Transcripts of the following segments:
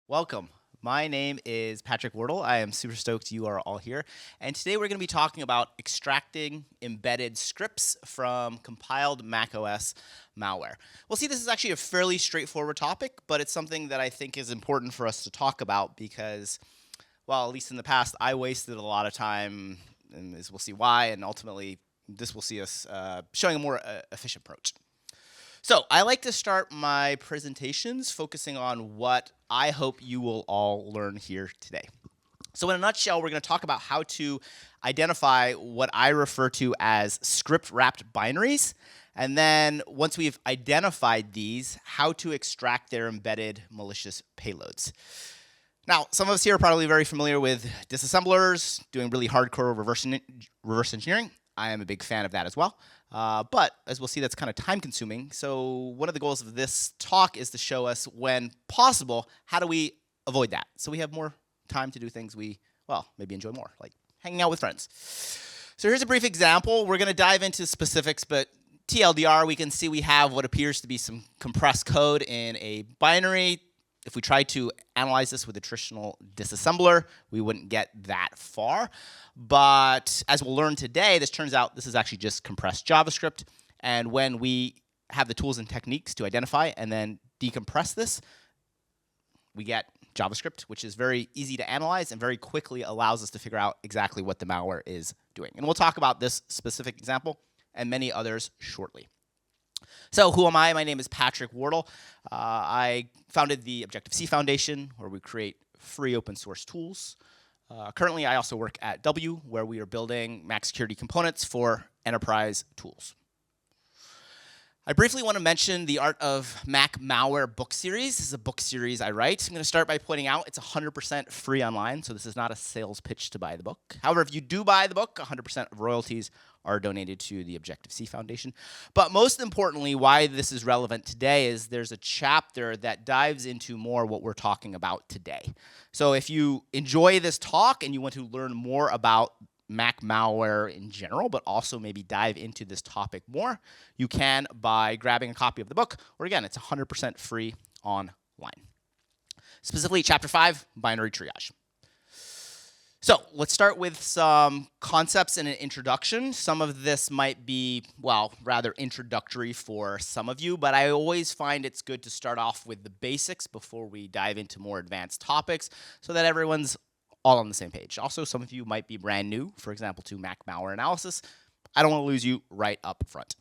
Welcome. My name is Patrick Wardle. I am super stoked you are all here. And today we're going to be talking about extracting embedded scripts from compiled macOS malware. We'll see this is actually a fairly straightforward topic, but it's something that I think is important for us to talk about because, well, at least in the past, I wasted a lot of time, and as we'll see why, and ultimately this will see us showing a more efficient approach. So I like to start my presentations focusing on what I hope you will all learn here today. So in a nutshell, we're going to talk about how to identify what I refer to as script-wrapped binaries. And then once we've identified these, how to extract their embedded malicious payloads. Now, some of us here are probably very familiar with disassemblers, doing really hardcore reverse engineering. I am a big fan of that as well. But as we'll see, that's kind of time consuming. So one of the goals of this talk is to show us, when possible, how do we avoid that? So we have more time to do things we, well, maybe enjoy more, like hanging out with friends. So here's a brief example. We're going to dive into specifics, but TLDR, we can see we have what appears to be some compressed code in a binary. If we tried to analyze this with a traditional disassembler, we wouldn't get that far. But as we'll learn today, this turns out this is actually just compressed JavaScript. And when we have the tools and techniques to identify and then decompress this, we get JavaScript, which is very easy to analyze and very quickly allows us to figure out exactly what the malware is doing. And we'll talk about this specific example and many others shortly. So who am I? My name is Patrick Wardle. I founded the Objective-C Foundation, where we create free open source tools. Currently, I also work at W, where we are building Mac security components for enterprise tools. I briefly want to mention the Art of Mac Malware book series. This is a book series I write. I'm going to start by pointing out it's 100% free online, so this is not a sales pitch to buy the book. However, if you do buy the book, 100% of royalties are donated to the Objective-C Foundation. But most importantly, why this is relevant today is there's a chapter that dives into more what we're talking about today. So if you enjoy this talk and you want to learn more about Mac malware in general, but also maybe dive into this topic more, you can by grabbing a copy of the book, or again, it's 100% free online. Specifically, Chapter 5, Binary Triage. So let's start with some concepts and an introduction. Some of this might be, well, rather introductory for some of you, but I always find it's good to start off with the basics before we dive into more advanced topics so that everyone's all on the same page. Also, some of you might be brand new, for example, to Mac malware analysis. I don't want to lose you right up front.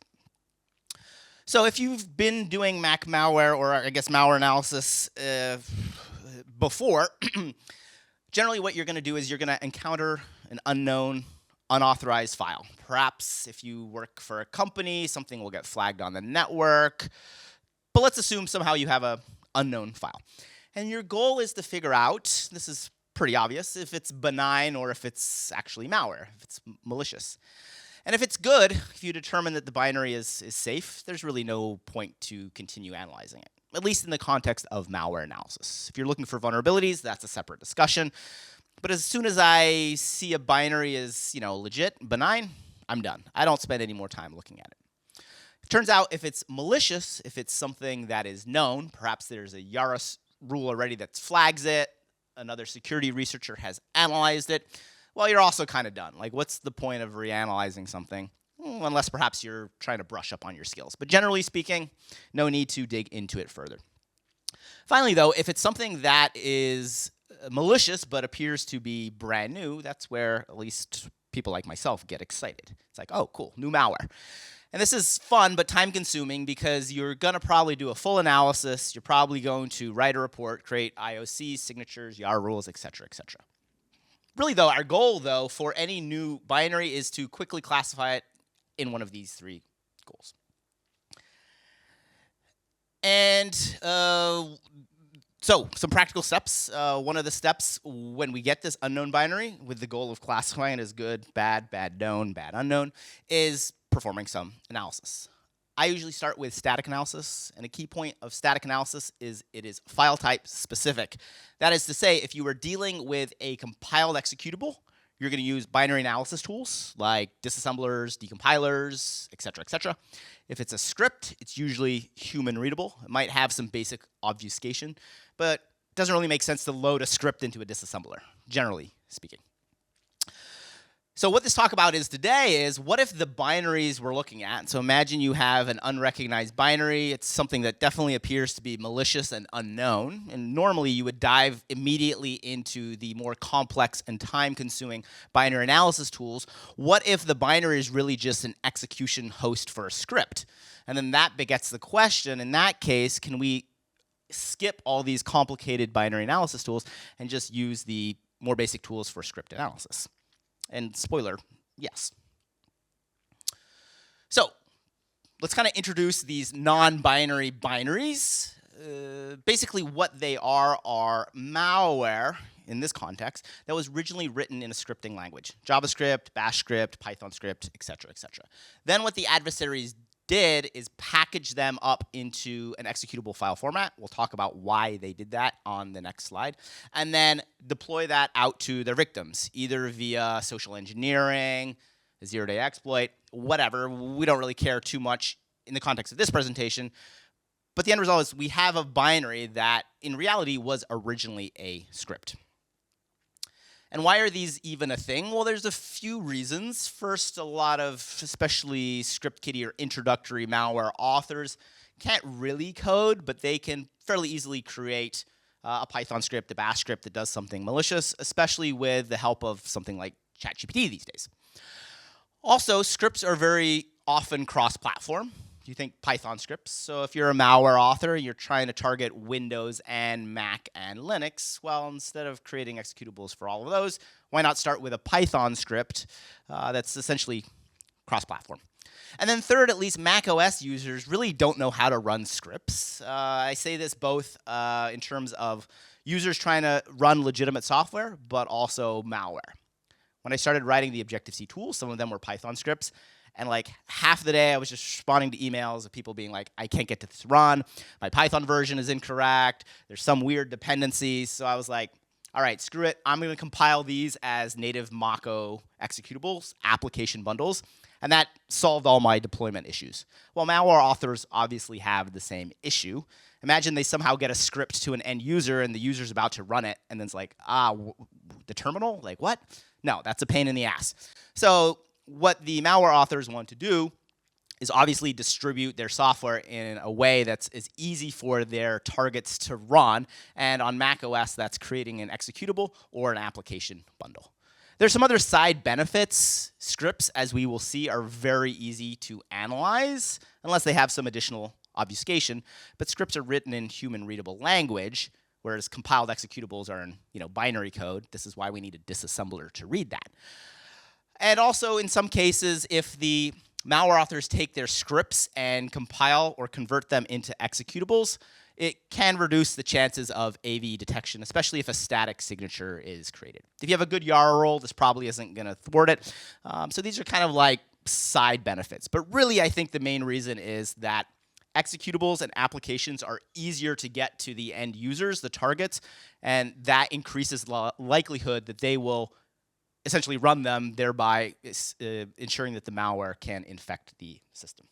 So if you've been doing Mac malware, or I guess malware analysis before, generally what you're going to do is you're going to encounter an unknown, unauthorized file. Perhaps if you work for a company, something will get flagged on the network. But let's assume somehow you have an unknown file. And your goal is to figure out, this is pretty obvious, if it's benign or if it's actually malware, if it's malicious. And if it's good, if you determine that the binary is safe, there's really no point to continue analyzing it, at least in the context of malware analysis. If you're looking for vulnerabilities, that's a separate discussion. But as soon as I see a binary is, legit, benign, I'm done. I don't spend any more time looking at it. It turns out if it's malicious, if it's something that is known, perhaps there's a Yaris rule already that flags it, another security researcher has analyzed it, well, you're also kind of done. Like, what's the point of reanalyzing something? Unless perhaps you're trying to brush up on your skills. But generally speaking, no need to dig into it further. Finally, though, if it's something that is malicious but appears to be brand new, that's where at least people like myself get excited. It's like, oh, cool, new malware. And this is fun but time-consuming because you're going to probably do a full analysis. You're probably going to write a report, create IOCs, signatures, YAR rules, etc., etc. Really, though, our goal, though, for any new binary is to quickly classify it in one of these three goals. And so some practical steps. One of the steps when we get this unknown binary with the goal of classifying it as good, bad, bad known, bad unknown, is performing some analysis. I usually start with static analysis, and a key point of static analysis is it is file type specific. That is to say, if you are dealing with a compiled executable, you're going to use binary analysis tools like disassemblers, decompilers, etc., etc. If it's a script, it's usually human readable. It might have some basic obfuscation, but doesn't really make sense to load a script into a disassembler, generally speaking. So what this talk about is today is what if the binaries we're looking at, so imagine you have an unrecognized binary, it's something that definitely appears to be malicious and unknown, and normally you would dive immediately into the more complex and time-consuming binary analysis tools. What if the binary is really just an execution host for a script? And then that begets the question, in that case, can we skip all these complicated binary analysis tools and just use the more basic tools for script analysis? And spoiler, yes. So let's kind of introduce these non-binary binaries. Basically what they are malware, in this context, that was originally written in a scripting language. JavaScript, Bash script, Python script, etc., etc. Then what the adversaries did is package them up into an executable file format. We'll talk about why they did that on the next slide. And then deploy that out to their victims, either via social engineering, a zero-day exploit, whatever. We don't really care too much in the context of this presentation. But the end result is we have a binary that in reality was originally a script. And why are these even a thing? Well, there's a few reasons. First, a lot of especially script kiddie or introductory malware authors can't really code, but they can fairly easily create a Python script, a Bash script that does something malicious, especially with the help of something like ChatGPT these days. Also, scripts are very often cross-platform. You think Python scripts. So if you're a malware author, you're trying to target Windows and Mac and Linux. Well, instead of creating executables for all of those, why not start with a Python script that's essentially cross-platform? And then third, at least macOS users really don't know how to run scripts. I say this both in terms of users trying to run legitimate software, but also malware. When I started writing the Objective-C tools, some of them were Python scripts. And like half the day, I was just responding to emails of people being like, I can't get to this run. My Python version is incorrect. There's some weird dependencies. So I was like, all right, screw it. I'm going to compile these as native macOS executables, application bundles. And that solved all my deployment issues. Well, malware authors obviously have the same issue. Imagine they somehow get a script to an end user and the user's about to run it. And then it's like, the terminal? Like what? No, that's a pain in the ass. So what the malware authors want to do is obviously distribute their software in a way that's as easy for their targets to run. And on macOS, that's creating an executable or an application bundle. There's some other side benefits. Scripts, as we will see, are very easy to analyze unless they have some additional obfuscation. But scripts are written in human-readable language, whereas compiled executables are in binary code. This is why we need a disassembler to read that. And also, in some cases, if the malware authors take their scripts and compile or convert them into executables, it can reduce the chances of AV detection, especially if a static signature is created. If you have a good YARA role, this probably isn't going to thwart it. So these are kind of like side benefits. But really, I think the main reason is that executables and applications are easier to get to the end users, the targets, and that increases the likelihood that they will essentially run them, thereby ensuring that the malware can infect the system.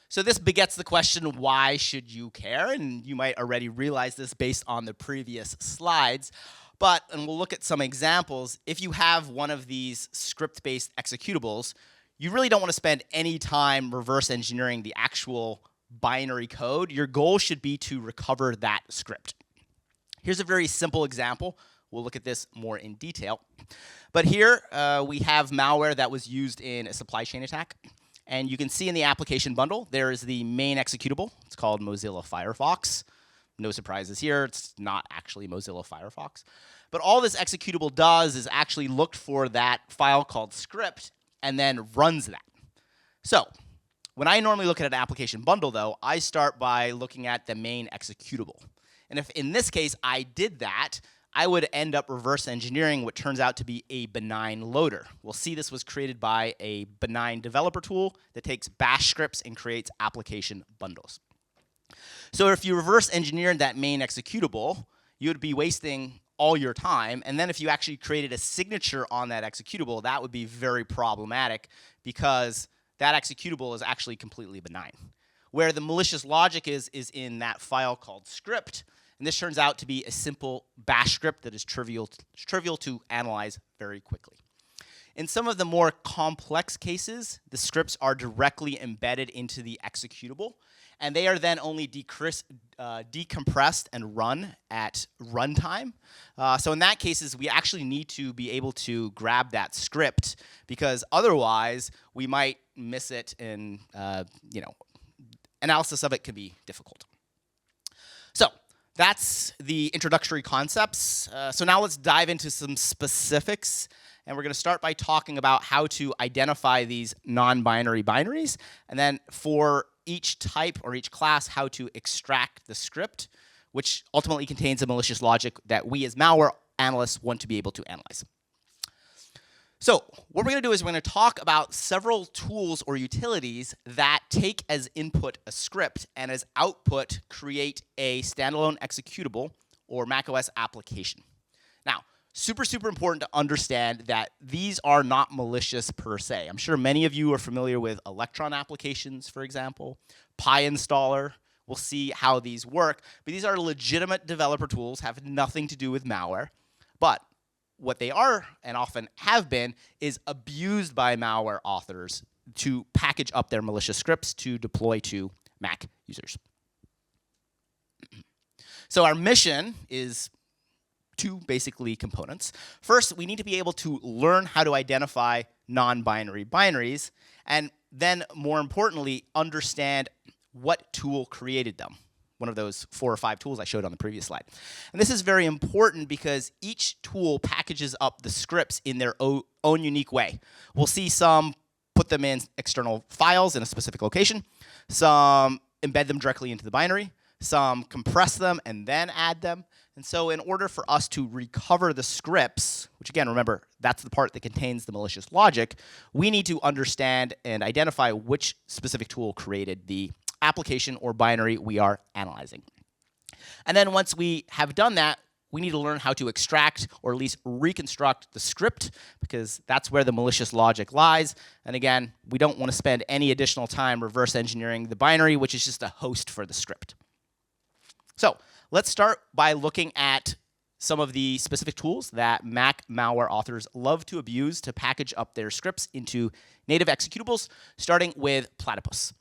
So this begets the question, why should you care? And you might already realize this based on the previous slides. And we'll look at some examples. If you have one of these script-based executables, you really don't want to spend any time reverse engineering the actual binary code. Your goal should be to recover that script. Here's a very simple example. We'll look at this more in detail. But here we have malware that was used in a supply chain attack. And you can see in the application bundle, there is the main executable. It's called Mozilla Firefox. No surprises here. It's not actually Mozilla Firefox. But all this executable does is actually look for that file called script and then runs that. So when I normally look at an application bundle, though, I start by looking at the main executable. And if in this case I did that, I would end up reverse engineering what turns out to be a benign loader. We'll see this was created by a benign developer tool that takes bash scripts and creates application bundles. So if you reverse engineered that main executable, you would be wasting all your time. And then if you actually created a signature on that executable, that would be very problematic because that executable is actually completely benign. Where the malicious logic is in that file called script. And this turns out to be a simple bash script that is trivial to analyze very quickly. In some of the more complex cases, the scripts are directly embedded into the executable, and they are then only decompressed and run at runtime. So in that cases, we actually need to be able to grab that script, because otherwise we might miss it, and analysis of it can be difficult. So that's the introductory concepts. So now let's dive into some specifics. And we're going to start by talking about how to identify these non-binary binaries, and then for each type or each class, how to extract the script, which ultimately contains a malicious logic that we as malware analysts want to be able to analyze. So what we're going to do is we're going to talk about several tools or utilities that take as input a script and as output create a standalone executable or macOS application. Now, super important to understand that these are not malicious per se. I'm sure many of you are familiar with Electron applications, for example, PyInstaller. We'll see how these work, but these are legitimate developer tools, have nothing to do with malware. But what they are, and often have been, is abused by malware authors to package up their malicious scripts to deploy to Mac users. So our mission is two basically components. First, we need to be able to learn how to identify non-binary binaries, and then more importantly, understand what tool created them. One of those 4 or 5 tools I showed on the previous slide. And this is very important because each tool packages up the scripts in their own unique way. We'll see some put them in external files in a specific location, some embed them directly into the binary, some compress them and then add them. And so in order for us to recover the scripts, which again, remember, that's the part that contains the malicious logic, we need to understand and identify which specific tool created the application or binary we are analyzing. And then once we have done that, we need to learn how to extract or at least reconstruct the script, because that's where the malicious logic lies. And again, we don't want to spend any additional time reverse engineering the binary, which is just a host for the script. So let's start by looking at some of the specific tools that Mac malware authors love to abuse to package up their scripts into native executables, starting with Platypus.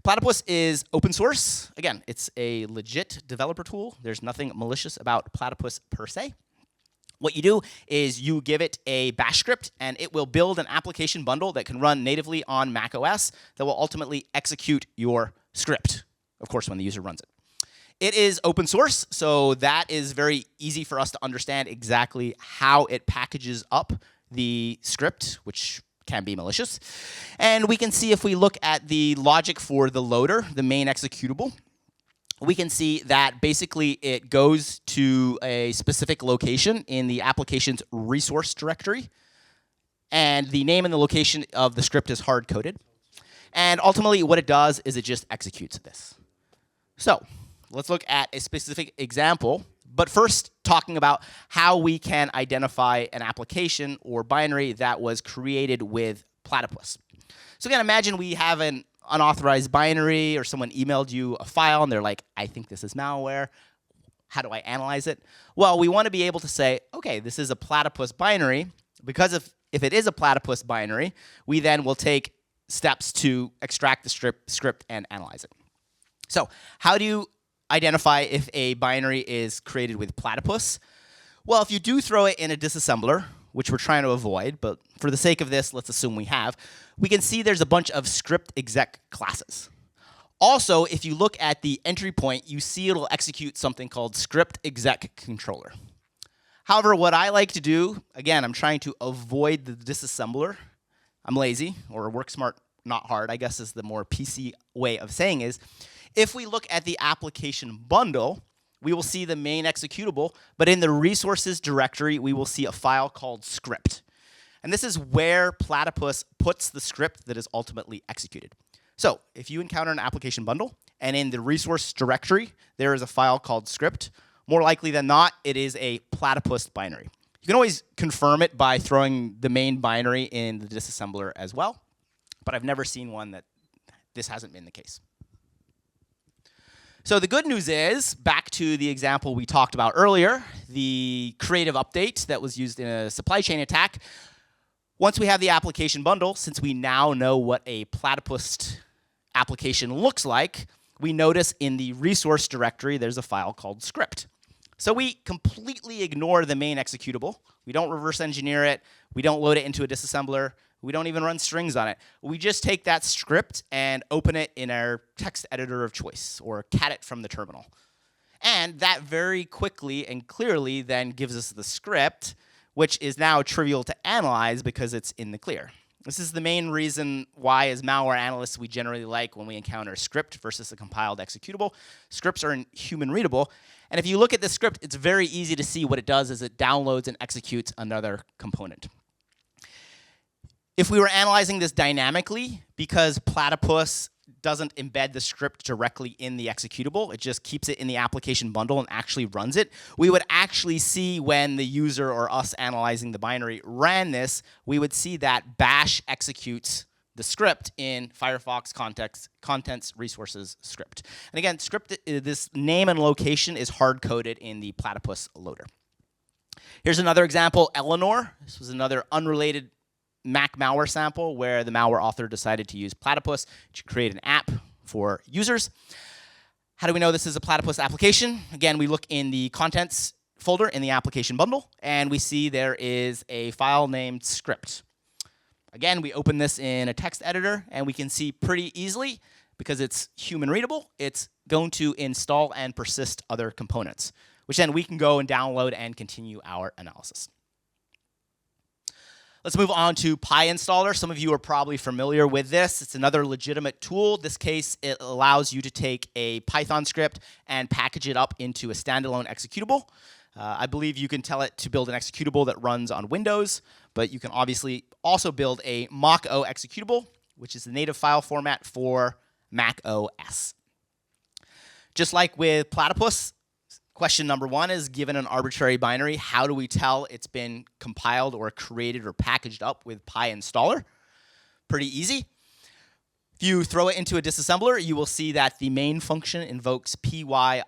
Platypus is open source. Again, it's a legit developer tool. There's nothing malicious about Platypus per se. What you do is you give it a bash script, and it will build an application bundle that can run natively on macOS that will ultimately execute your script, of course, when the user runs it. It is open source, so that is very easy for us to understand exactly how it packages up the script, which can be malicious. And we can see, if we look at the logic for the loader, the main executable, we can see that basically it goes to a specific location in the application's resource directory, and the name and the location of the script is hard-coded. And ultimately, what it does is it just executes this. So let's look at a specific example, but first talking about how we can identify an application or binary that was created with Platypus. So again, imagine we have an unauthorized binary, or someone emailed you a file and they're like, I think this is malware. How do I analyze it? Well, we want to be able to say, okay, this is a Platypus binary, because if it is a Platypus binary, we then will take steps to extract the script and analyze it. So how do you identify if a binary is created with Platypus? Well, if you do throw it in a disassembler, which we're trying to avoid, but for the sake of this, let's assume we have, we can see there's a bunch of script exec classes. Also, if you look at the entry point, you see it'll execute something called script exec controller. However, what I like to do, again, I'm trying to avoid the disassembler. I'm lazy, or work smart, not hard, I guess is the more PC way of saying is, if we look at the application bundle, we will see the main executable, but in the resources directory, we will see a file called script. And this is where Platypus puts the script that is ultimately executed. So if you encounter an application bundle, and in the resource directory, there is a file called script, more likely than not, it is a Platypus binary. You can always confirm it by throwing the main binary in the disassembler as well, but I've never seen one that this hasn't been the case. So the good news is, back to the example we talked about earlier, the creative update that was used in a supply chain attack. Once we have the application bundle, since we now know what a Platypus application looks like, we notice in the resource directory there's a file called script. So we completely ignore the main executable. We don't reverse engineer it. We don't load it into a disassembler. We don't even run strings on it. We just take that script and open it in our text editor of choice, or cat it from the terminal. And that very quickly and clearly then gives us the script, which is now trivial to analyze because it's in the clear. This is the main reason why, as malware analysts, we generally like when we encounter a script versus a compiled executable. Scripts are human readable. And if you look at the script, it's very easy to see what it does is it downloads and executes another component. If we were analyzing this dynamically, because Platypus doesn't embed the script directly in the executable, it just keeps it in the application bundle and actually runs it, we would actually see when the user or us analyzing the binary ran this, we would see that bash executes the script in Firefox contents resources script. And again, script, this name and location is hard-coded in the Platypus loader. Here's another example, Eleanor. This was another unrelated Mac malware sample where the malware author decided to use Platypus to create an app for users. How do we know this is a Platypus application? Again, we look in the contents folder in the application bundle, and we see there is a file named script. Again, we open this in a text editor, and we can see pretty easily, because it's human readable, it's going to install and persist other components, which then we can go and download and continue our analysis. Let's move on to PyInstaller. Some of you are probably familiar with this. It's another legitimate tool. In this case, it allows you to take a Python script and package it up into a standalone executable. I believe you can tell it to build an executable that runs on Windows, but you can obviously also build a macOS executable, which is the native file format for macOS. Just like with Platypus, question number one is, given an arbitrary binary, how do we tell it's been compiled or created or packaged up with PyInstaller? Pretty easy. If you throw it into a disassembler, you will see that the main function invokes pyi_main.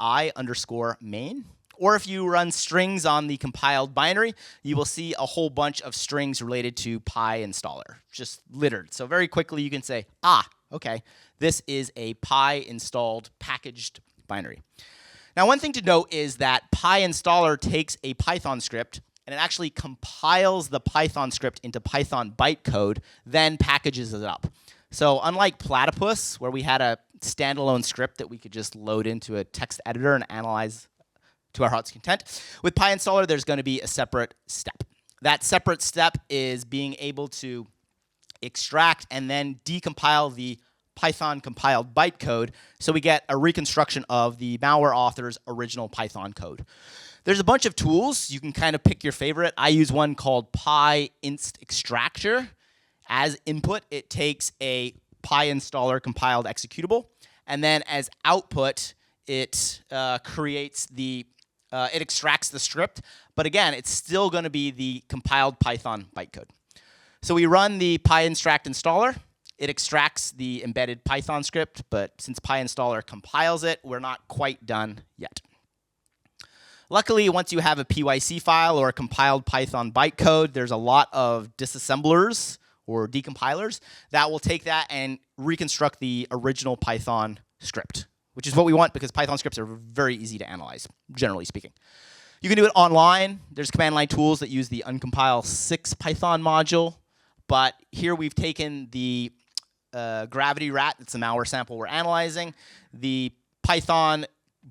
Or if you run strings on the compiled binary, you will see a whole bunch of strings related to PyInstaller, just littered. So very quickly you can say, okay, this is a Py-installed packaged binary. Now, one thing to note is that PyInstaller takes a Python script and it actually compiles the Python script into Python bytecode, then packages it up. So unlike Platypus, where we had a standalone script that we could just load into a text editor and analyze to our heart's content, with PyInstaller, there's going to be a separate step. That separate step is being able to extract and then decompile the Python compiled bytecode, so we get a reconstruction of the malware author's original Python code. There's a bunch of tools. You can kind of pick your favorite. I use one called PyInstExtractor. As input, it takes a PyInstaller compiled executable, and then as output, it creates the it extracts the script, but again, it's still going to be the compiled Python bytecode. So we run the PyInstaller installer. It extracts the embedded Python script, but since PyInstaller compiles it, we're not quite done yet. Luckily, once you have a PYC file or a compiled Python bytecode, there's a lot of disassemblers or decompilers that will take that and reconstruct the original Python script, which is what we want because Python scripts are very easy to analyze, generally speaking. You can do it online. There's command line tools that use the uncompile 6 Python module, but here we've taken the Gravity Rat, that's the malware sample we're analyzing, the Python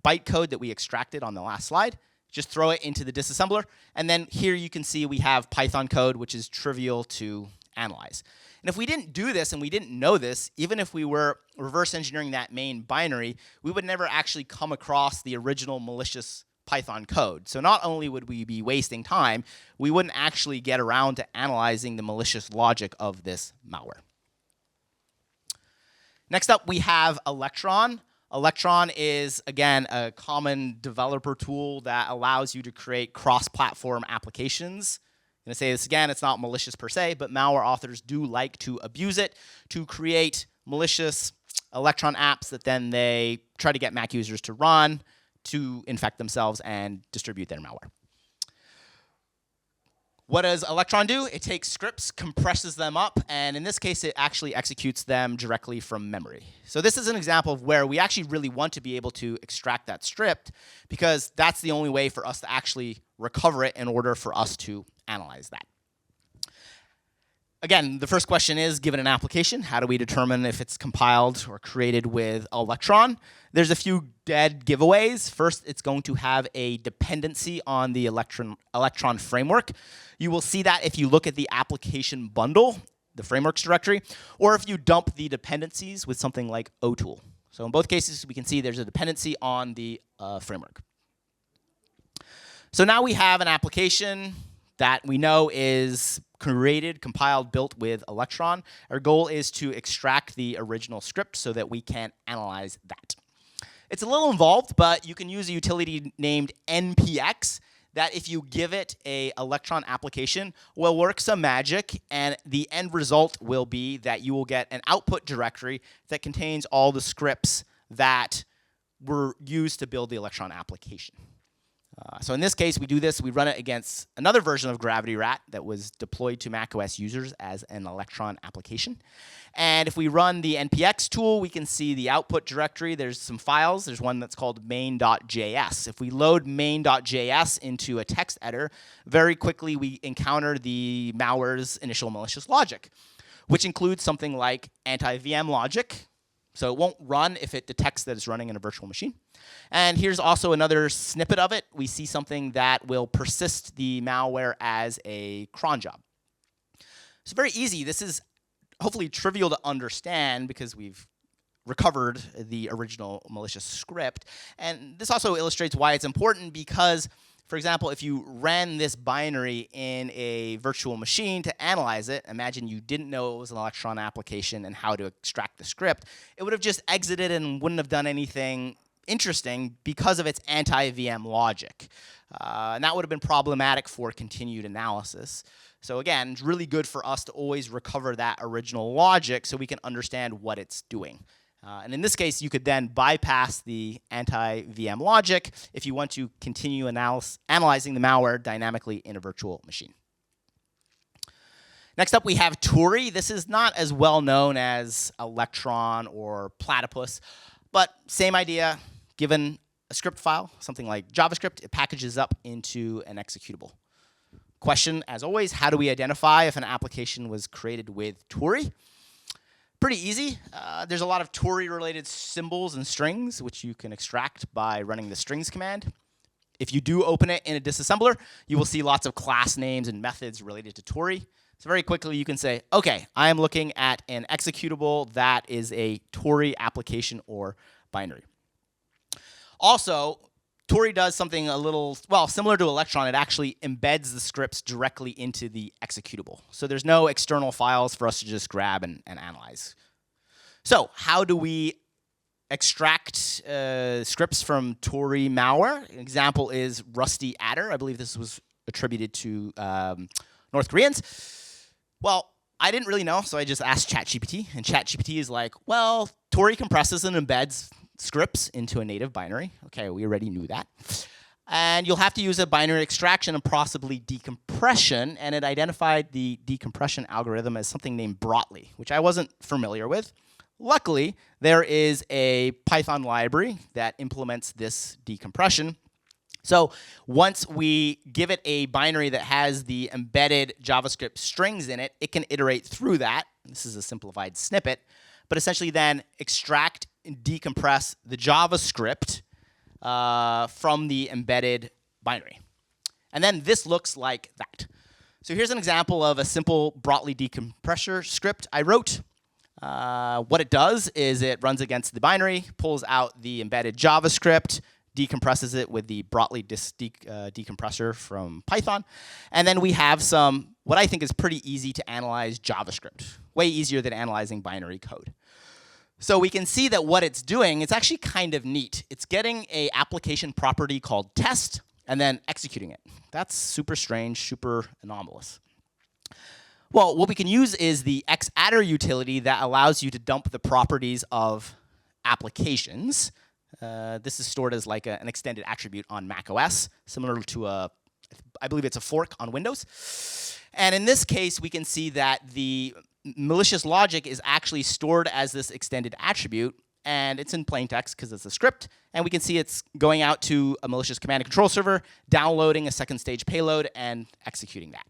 bytecode that we extracted on the last slide, just throw it into the disassembler, and then here you can see we have Python code, which is trivial to analyze. And if we didn't do this and we didn't know this, even if we were reverse engineering that main binary, we would never actually come across the original malicious Python code. So not only would we be wasting time, we wouldn't actually get around to analyzing the malicious logic of this malware. Next up, we have Electron. Electron is, again, a common developer tool that allows you to create cross-platform applications. I'm going to say this again, it's not malicious per se, but malware authors do like to abuse it to create malicious Electron apps that then they try to get Mac users to run to infect themselves and distribute their malware. What does Electron do? It takes scripts, compresses them up, and in this case, it actually executes them directly from memory. So this is an example of where we actually really want to be able to extract that script, because that's the only way for us to actually recover it in order for us to analyze that. Again, the first question is, given an application, how do we determine if it's compiled or created with Electron? There's a few dead giveaways. First, it's going to have a dependency on the Electron framework. You will see that if you look at the application bundle, the frameworks directory, or if you dump the dependencies with something like OTool. So in both cases, we can see there's a dependency on the framework. So now we have an application that we know is created, compiled, built with Electron. Our goal is to extract the original script so that we can analyze that. It's a little involved, but you can use a utility named npx that if you give it a Electron application will work some magic, and the end result will be that you will get an output directory that contains all the scripts that were used to build the Electron application. So in this case, we do this. We run it against another version of Gravity Rat that was deployed to macOS users as an Electron application. And if we run the npx tool, we can see the output directory. There's some files. There's one that's called main.js. If we load main.js into a text editor, very quickly we encounter the malware's initial malicious logic, which includes something like anti-VM logic. So it won't run if it detects that it's running in a virtual machine. And here's also another snippet of it. We see something that will persist the malware as a cron job. It's very easy. This is hopefully trivial to understand because we've recovered the original malicious script. And this also illustrates why it's important because, for example, if you ran this binary in a virtual machine to analyze it, imagine you didn't know it was an Electron application and how to extract the script, it would have just exited and wouldn't have done anything interesting because of its anti-VM logic. And that would have been problematic for continued analysis. So again, it's really good for us to always recover that original logic so we can understand what it's doing. And in this case, you could then bypass the anti-VM logic if you want to continue analyzing the malware dynamically in a virtual machine. Next up, we have Tauri. This is not as well known as Electron or Platypus, but same idea. Given a script file, something like JavaScript, it packages up into an executable. Question, as always, how do we identify if an application was created with Tauri? Pretty easy. There's a lot of Tauri-related symbols and strings, which you can extract by running the strings command. If you do open it in a disassembler, you will see lots of class names and methods related to Tauri. So very quickly, you can say, OK, I am looking at an executable that is a Tauri application or binary. Also, Tauri does something a little, well, similar to Electron. It actually embeds the scripts directly into the executable. So there's no external files for us to just grab and analyze. So how do we extract scripts from Tauri malware? An example is Rusty Adder. I believe this was attributed to North Koreans. Well, I didn't really know, so I just asked ChatGPT. And ChatGPT is like, well, Tauri compresses and embeds scripts into a native binary. Okay, we already knew that. And you'll have to use a binary extraction and possibly decompression. And it identified the decompression algorithm as something named Wardle, which I wasn't familiar with. Luckily, there is a Python library that implements this decompression. So once we give it a binary that has the embedded JavaScript strings in it, it can iterate through that. This is a simplified snippet, but essentially then extract and decompress the JavaScript from the embedded binary. And then this looks like that. So here's an example of a simple Wardle decompressor script I wrote. What it does is it runs against the binary, pulls out the embedded JavaScript, decompresses it with the Wardle decompressor from Python. And then we have some, what I think is pretty easy to analyze JavaScript, way easier than analyzing binary code. So we can see that what it's doing, it's actually kind of neat. It's getting an application property called test and then executing it. That's super strange, super anomalous. Well, what we can use is the xadder utility that allows you to dump the properties of applications. This is stored as like an extended attribute on macOS, similar to I believe it's a fork on Windows. And in this case, we can see that the malicious logic is actually stored as this extended attribute, and it's in plain text because it's a script. And we can see it's going out to a malicious command and control server, downloading a second stage payload, and executing that.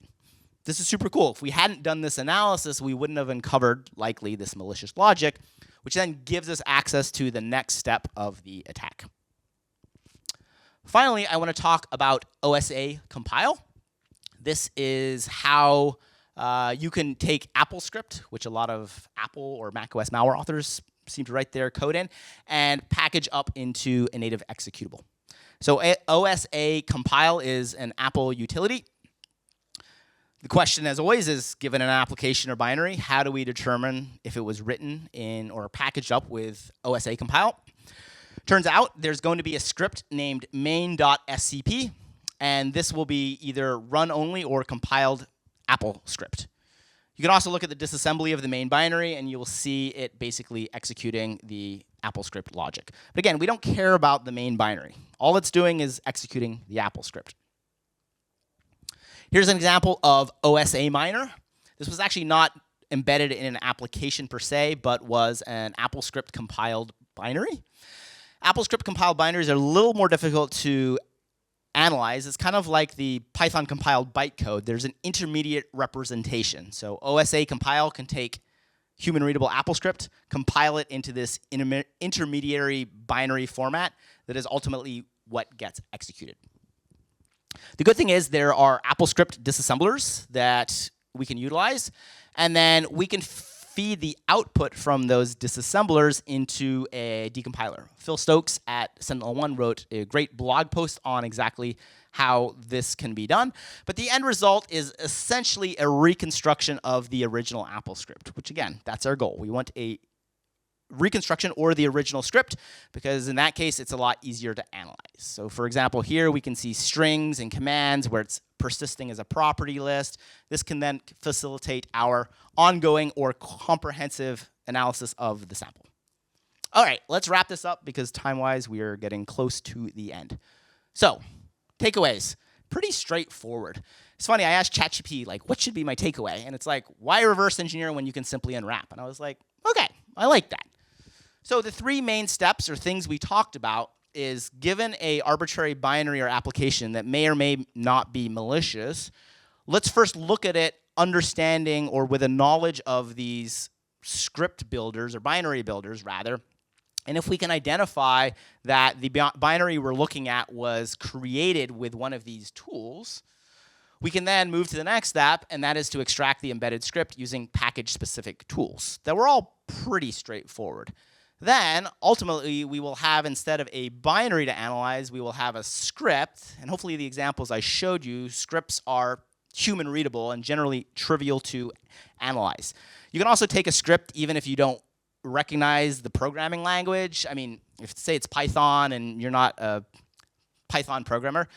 This is super cool. If we hadn't done this analysis, we wouldn't have uncovered, likely, this malicious logic, which then gives us access to the next step of the attack. Finally, I want to talk about OSA compile. This is how you can take AppleScript, which a lot of Apple or macOS malware authors seem to write their code in, and package up into a native executable. So OSA compile is an Apple utility. The question, as always, is given an application or binary, how do we determine if it was written in or packaged up with OSA compile? Turns out there's going to be a script named main.scp, and this will be either run only or compiled Apple script. You can also look at the disassembly of the main binary, and you will see it basically executing the Apple script logic. But again, we don't care about the main binary. All it's doing is executing the Apple script. Here's an example of OSA miner. This was actually not embedded in an application per se, but was an Apple script compiled binary. Apple script compiled binaries are a little more difficult to analyze. It's kind of like the Python compiled bytecode. There's an intermediate representation. So OSA compile can take human readable AppleScript, compile it into this intermediary binary format that is ultimately what gets executed. The good thing is there are AppleScript disassemblers that we can utilize, and then we can feed the output from those disassemblers into a decompiler. Phil Stokes at Sentinel-1 wrote a great blog post on exactly how this can be done. But the end result is essentially a reconstruction of the original Apple script, which again, that's our goal. We want a reconstruction or the original script, because in that case, it's a lot easier to analyze. So for example, here we can see strings and commands where it's persisting as a property list. This can then facilitate our ongoing or comprehensive analysis of the sample. All right, let's wrap this up because time-wise, we are getting close to the end. So, takeaways, pretty straightforward. It's funny, I asked ChatGPT, like, what should be my takeaway? And it's like, why reverse engineer when you can simply unwrap? And I was like, okay, I like that. So the three main steps or things we talked about is given a arbitrary binary or application that may or may not be malicious, let's first look at it understanding or with a knowledge of these script builders or binary builders rather. And if we can identify that the binary we're looking at was created with one of these tools, we can then move to the next step, and that is to extract the embedded script using package-specific tools. That were all pretty straightforward. Then, ultimately, we will have, instead of a binary to analyze, we will have a script. And hopefully the examples I showed you, scripts are human readable and generally trivial to analyze. You can also take a script even if you don't recognize the programming language. I mean, if say it's Python and you're not a Python programmer,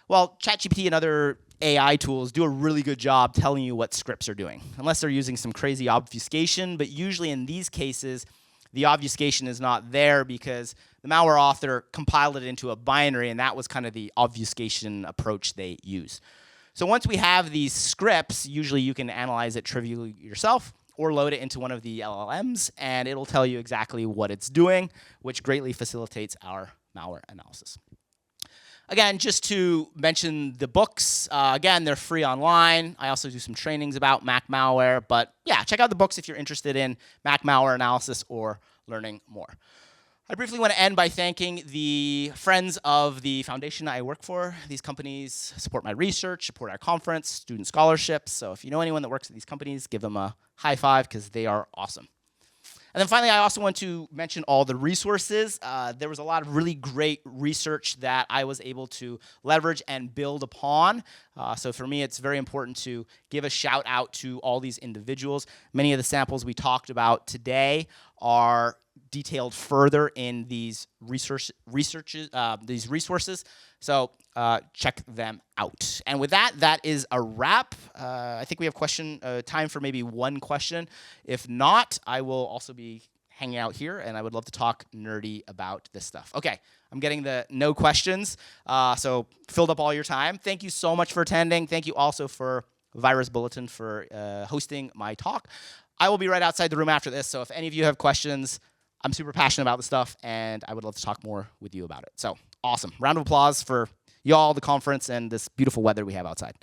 well, ChatGPT and other AI tools do a really good job telling you what scripts are doing, unless they're using some crazy obfuscation. But usually in these cases, the obfuscation is not there because the malware author compiled it into a binary, and that was kind of the obfuscation approach they use. So once we have these scripts, usually you can analyze it trivially yourself or load it into one of the LLMs, and it'll tell you exactly what it's doing, which greatly facilitates our malware analysis. Again, just to mention the books, again, they're free online. I also do some trainings about Mac malware, but yeah, check out the books if you're interested in Mac malware analysis or learning more. I briefly want to end by thanking the friends of the foundation I work for. These companies support my research, support our conference, student scholarships. So if you know anyone that works at these companies, give them a high five because they are awesome. And then finally, I also want to mention all the resources. There was a lot of really great research that I was able to leverage and build upon. So for me, it's very important to give a shout out to all these individuals. Many of the samples we talked about today are detailed further in these resources. So check them out. And with that, that is a wrap. I think we have time for maybe one question. If not, I will also be hanging out here, and I would love to talk nerdy about this stuff. Okay, I'm getting the no questions, so filled up all your time. Thank you so much for attending. Thank you also for Virus Bulletin for hosting my talk. I will be right outside the room after this, so if any of you have questions, I'm super passionate about this stuff, and I would love to talk more with you about it. So awesome. Round of applause for y'all, the conference, and this beautiful weather we have outside.